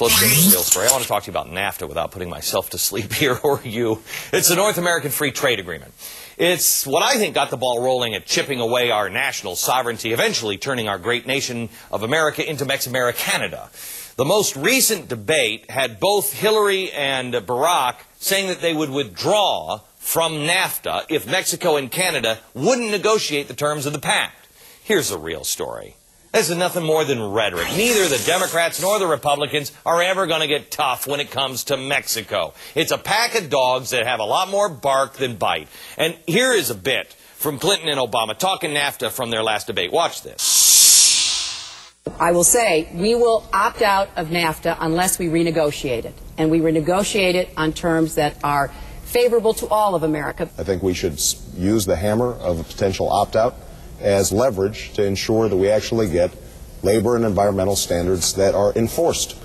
Let's get to the real story. I want to talk to you about NAFTA without putting myself to sleep here or you. It's the North American Free Trade Agreement. It's what I think got the ball rolling at chipping away our national sovereignty, eventually turning our great nation of America into Mex-Americanada. The most recent debate had both Hillary and Barack saying that they would withdraw from NAFTA if Mexico and Canada wouldn't negotiate the terms of the pact. Here's the real story. This is nothing more than rhetoric. Neither the Democrats nor the Republicans are ever going to get tough when it comes to Mexico. It's a pack of dogs that have a lot more bark than bite. And here is a bit from Clinton and Obama talking NAFTA from their last debate. Watch this. I will say we will opt out of NAFTA unless we renegotiate it. And we renegotiate it on terms that are favorable to all of America. I think we should use the hammer of a potential opt-out as leverage to ensure that we actually get labor and environmental standards that are enforced.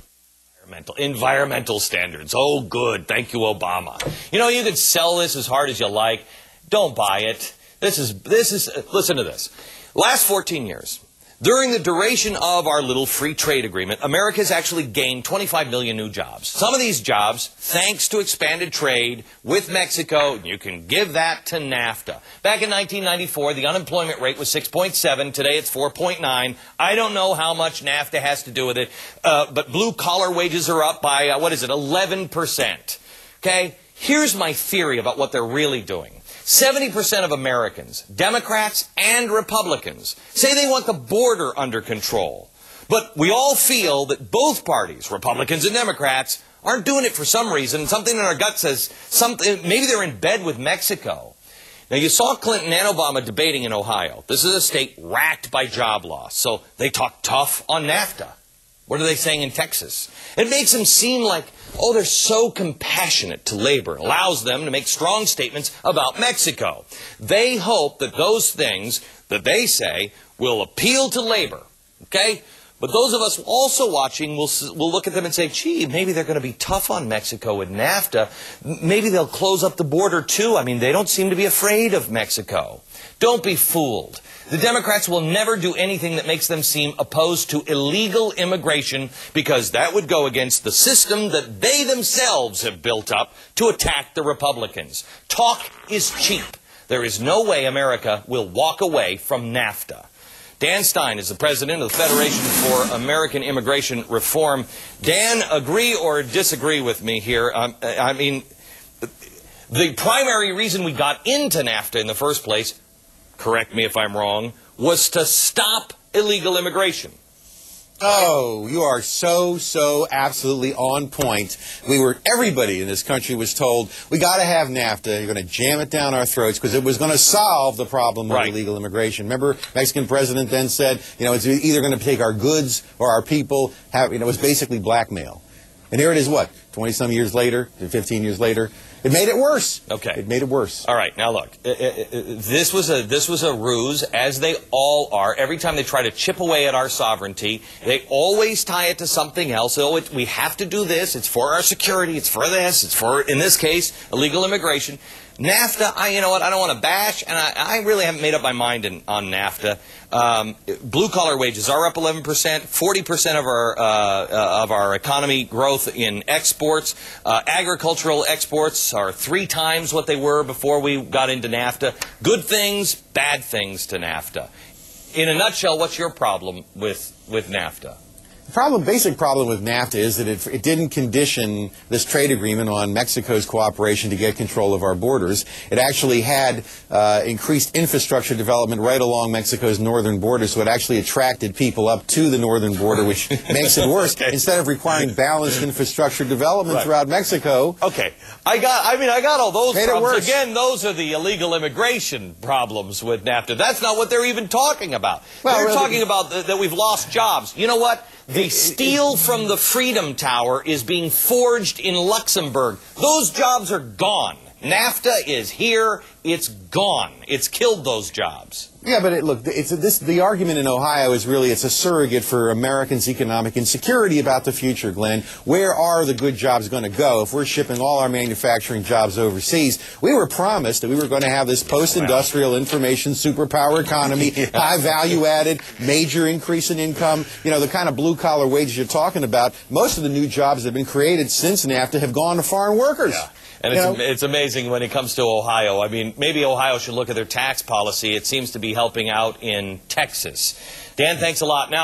Environmental standards. Oh, good. Thank you, Obama. You know, you could sell this as hard as you like. Don't buy it. Listen to this. Last 14 years, during the duration of our little free trade agreement, America has actually gained 25 million new jobs. Some of these jobs, thanks to expanded trade with Mexico, you can give that to NAFTA. Back in 1994, the unemployment rate was 6.7. Today it's 4.9. I don't know how much NAFTA has to do with it, but blue-collar wages are up by, 11%. Okay? Here's my theory about what they're really doing. 70% of Americans, Democrats and Republicans, say they want the border under control. But we all feel that both parties, Republicans and Democrats, aren't doing it for some reason. Something in our gut says maybe they're in bed with Mexico. Now, you saw Clinton and Obama debating in Ohio. This is a state racked by job loss, so they talk tough on NAFTA. What are they saying in Texas? It makes them seem like, oh, they're so compassionate to labor. It allows them to make strong statements about Mexico. They hope that those things that they say will appeal to labor, okay? But those of us also watching will look at them and say, gee, maybe they're going to be tough on Mexico with NAFTA. Maybe they'll close up the border too. I mean, they don't seem to be afraid of Mexico. Don't be fooled. The Democrats will never do anything that makes them seem opposed to illegal immigration because that would go against the system that they themselves have built up to attack the Republicans. Talk is cheap. There is no way America will walk away from NAFTA. Dan Stein is the president of the Federation for American Immigration Reform. Dan, agree or disagree with me here? I mean, the primary reason we got into NAFTA in the first place, correct me if I'm wrong, was to stop illegal immigration. Oh, you are so absolutely on point. Everybody in this country was told, we got to have NAFTA. You're going to jam it down our throats because it was going to solve the problem of illegal immigration. Remember, Mexican president then said, it's either going to take our goods or our people. It was basically blackmail. And here it is, 20-some years later, 15 years later. It made it worse. Okay. It made it worse. All right. Now, look, this was a ruse, as they all are. Every time they try to chip away at our sovereignty, they always tie it to something else. Oh, we have to do this. It's for our security. It's for this. It's for, in this case, illegal immigration. NAFTA, you know what, I don't want to bash, and I really haven't made up my mind on NAFTA. Blue-collar wages are up 11%, 40% of our economy growth in exports. Agricultural exports are 3 times what they were before we got into NAFTA. Good things, bad things to NAFTA. In a nutshell, what's your problem with NAFTA? The basic problem with NAFTA is that it didn't condition this trade agreement on Mexico's cooperation to get control of our borders. It actually had increased infrastructure development right along Mexico's northern border, so it actually attracted people up to the northern border, which makes it worse. Okay. Instead of requiring balanced infrastructure development throughout Mexico. Okay. I got all those made problems. It worse. Again, those are the illegal immigration problems with NAFTA. That's not what they're even talking about. They're talking about that we've lost jobs. You know what? The steel from the Freedom Tower is being forged in Luxembourg. Those jobs are gone. NAFTA is here. It's gone. It's killed those jobs. Yeah, but the argument in Ohio is really it's a surrogate for Americans' economic insecurity about the future, Glenn. Where are the good jobs going to go if we're shipping all our manufacturing jobs overseas? We were promised that we were going to have this post-industrial information superpower economy, high value-added, major increase in income, you know, the kind of blue-collar wages you're talking about. Most of the new jobs that have been created since NAFTA have gone to foreign workers. Yeah. And it's amazing when it comes to Ohio. I mean, maybe Ohio should look at their tax policy. It seems to be helping out in Texas. Dan, thanks a lot. Now.